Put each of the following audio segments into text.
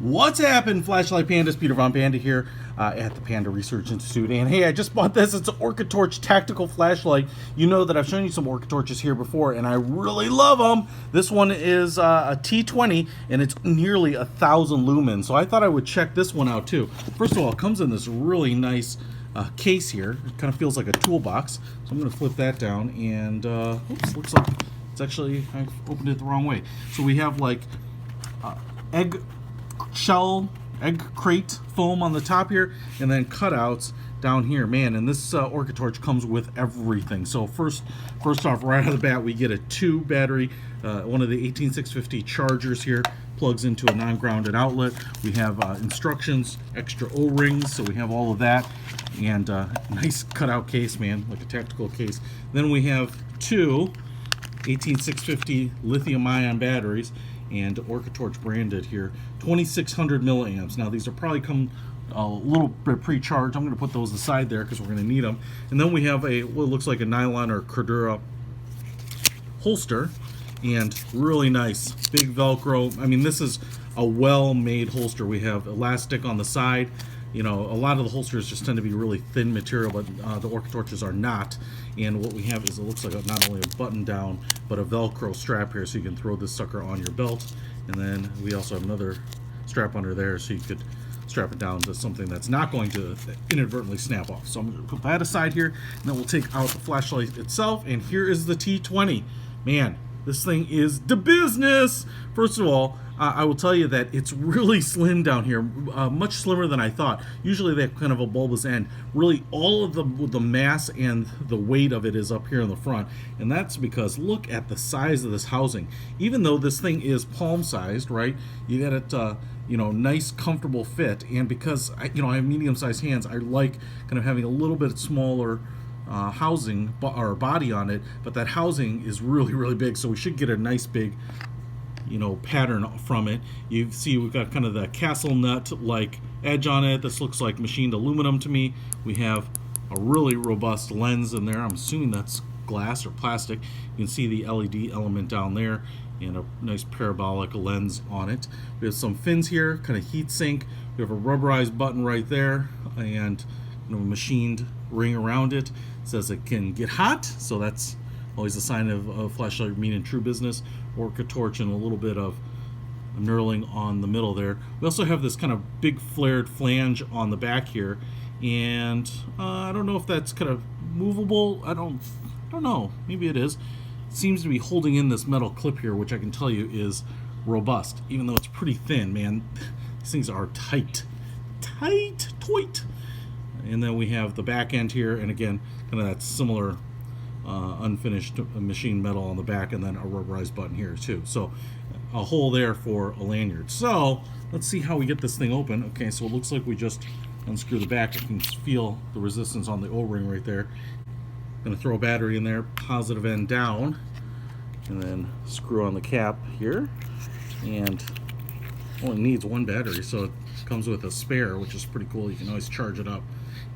What's happened, Flashlight Pandas? Peter Von Panda here at the Panda Research Institute. And hey, I just bought this. It's an ORCATORCH tactical flashlight. You know that I've shown you some ORCATORCHs here before, and I really love them. This one is a T20, and it's nearly 1,000 lumens. So I thought I would check this one out too. First of all, it comes in this really nice case here. It kind of feels like a toolbox. So I'm going to flip that down, and oops, looks like it's actually, I opened it the wrong way. So we have like egg crate foam on the top here, and then cutouts down here, man. And this ORCATORCH comes with everything. So first off, right out of the bat, we get a 2 battery, one of the 18650 chargers here, plugs into a non-grounded outlet. We have instructions, extra O-rings, so we have all of that, and nice cutout case, man, like a tactical case. Then we have 2 18650 lithium-ion batteries, and ORCATORCH branded here, 2600 milliamps. Now these are probably come a little bit pre-charged. I'm going to put those aside there because we're going to need them. And then we have a what looks like a nylon or Cordura holster, and really nice big Velcro. I mean, this is a well-made holster. We have elastic on the side. You know, a lot of the holsters just tend to be really thin material, but the ORCATORCHs are not. And what we have is, it looks like not only a button down, but a Velcro strap here, so you can throw this sucker on your belt. And then we also have another strap under there, so you could strap it down to something that's not going to inadvertently snap off. So I'm going to put that aside here, and then we'll take out the flashlight itself. And here is the T20. Man, this thing is the business. First of all, I will tell you that it's really slim down here, much slimmer than I thought. Usually they have kind of a bulbous end. Really, all of the mass and the weight of it is up here in the front, and that's because look at the size of this housing. Even though this thing is palm-sized, right? You got it, you know, nice, comfortable fit, and because I have medium-sized hands, I like kind of having a little bit smaller housing or body on it, but that housing is really, really big, so we should get a nice big, you know, pattern from it. You see we've got kind of the castle nut like edge on it. This looks like machined aluminum to me. We have a really robust lens in there. I'm assuming that's glass or plastic. You can see the LED element down there and a nice parabolic lens on it. We have some fins here, kind of heat sink. We have a rubberized button right there, and a machined ring around it. It says it can get hot, so that's always a sign of flashlight meaning true business. ORCATORCH and a little bit of knurling on the middle there. We also have this kind of big flared flange on the back here, and I don't know if that's kind of movable. I don't know. Maybe it is. It seems to be holding in this metal clip here, which I can tell you is robust, even though it's pretty thin. Man, these things are tight. And then we have the back end here, and again, kind of that similar unfinished machine metal on the back, and then a rubberized button here too. So a hole there for a lanyard. So let's see how we get this thing open. Okay, so it looks like we just unscrew the back. You can feel the resistance on the O-ring right there. Gonna throw a battery in there, positive end down, and then screw on the cap here. And only needs 1 battery, so it comes with a spare, which is pretty cool. You can always charge it up.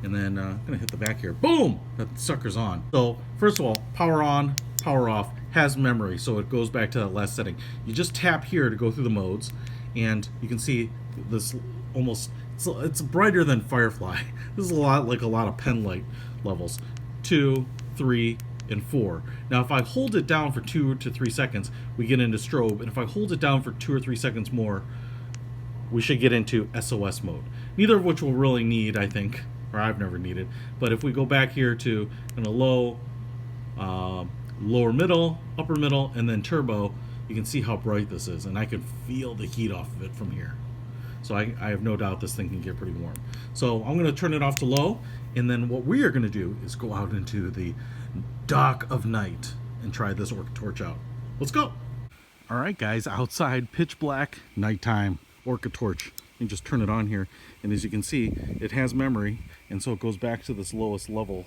And then I'm gonna hit the back here. Boom! That sucker's on. So first of all, power on, power off, has memory, so it goes back to that last setting. You just tap here to go through the modes, and you can see this almost, it's brighter than Firefly. This is a lot like a lot of pen light levels. 2, 3, and 4. Now if I hold it down for 2 to 3 seconds, we get into strobe, and if I hold it down for 2 or 3 seconds more, we should get into SOS mode. Neither of which we'll really need, I think, or I've never needed. But if we go back here to kind of low, lower middle, upper middle, and then turbo, you can see how bright this is, and I can feel the heat off of it from here. So I have no doubt this thing can get pretty warm. So I'm going to turn it off to low, and then what we are going to do is go out into the dark of night and try this ORCATORCH out. Let's go. All right, guys, outside, pitch black, nighttime, ORCATORCH. You just turn it on here, and as you can see, it has memory, and so it goes back to this lowest level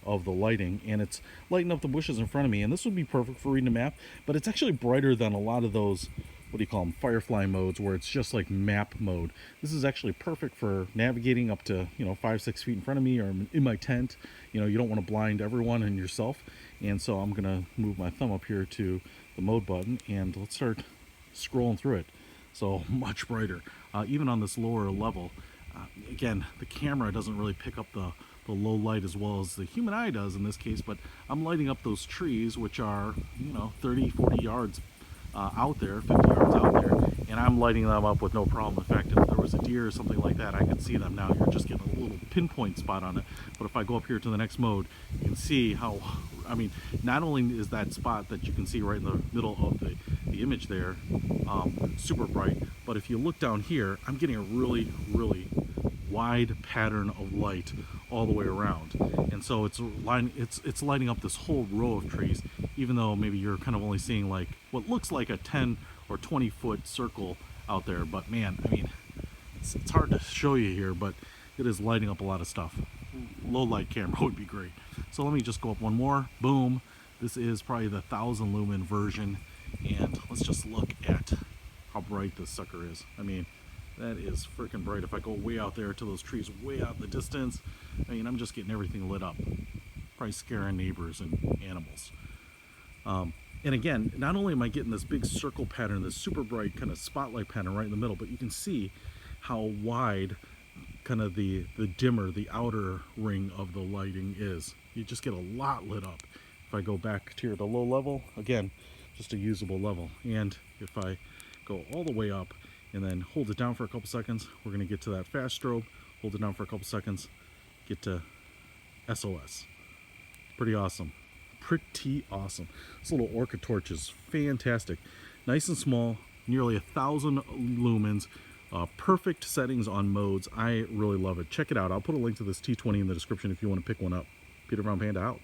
of the lighting, and it's lighting up the bushes in front of me. And this would be perfect for reading a map, but it's actually brighter than a lot of those, what do you call them, Firefly modes, where it's just like map mode. This is actually perfect for navigating up to 5-6 feet in front of me, or in my tent. You don't want to blind everyone and yourself. And so I'm gonna move my thumb up here to the mode button, and let's start scrolling through it. so much brighter. Even on this lower level, again, the camera doesn't really pick up the low light as well as the human eye does in this case, but I'm lighting up those trees, which are, you know, 30, 40 yards out there, 50 yards out there, and I'm lighting them up with no problem. In fact, if there was a deer or something like that, I could see them now. You're just getting a little pinpoint spot on it. But if I go up here to the next mode, you can see how, I mean, not only is that spot that you can see right in the middle of the image there super bright, but if you look down here, I'm getting a really, really wide pattern of light all the way around, and so it's lighting up this whole row of trees, even though maybe you're kind of only seeing like what looks like a 10 or 20 foot circle out there. But man, I mean, it's hard to show you here, but it is lighting up a lot of stuff. Low light camera would be great. So let me just go up one more. Boom. This is probably the 1000 lumen version, and let's just look at how bright this sucker is. I mean, that is freaking bright. If I go way out there to those trees way out in the distance, I mean, I'm just getting everything lit up. Probably scaring neighbors and animals. And again, not only am I getting this big circle pattern, this super bright kind of spotlight pattern right in the middle, but you can see how wide kind of the dimmer, the outer ring of the lighting is. You just get a lot lit up. If I go back to the low level, again, just a usable level. And if I go all the way up and then hold it down for a couple seconds, we're going to get to that fast strobe. Hold it down for a couple seconds, get to SOS. Pretty awesome. Pretty awesome. This little ORCATORCH is fantastic. Nice and small, nearly 1000 lumens, perfect settings on modes. I really love it. Check it out. I'll put a link to this T20 in the description if you want to pick one up. Peter from Panda out.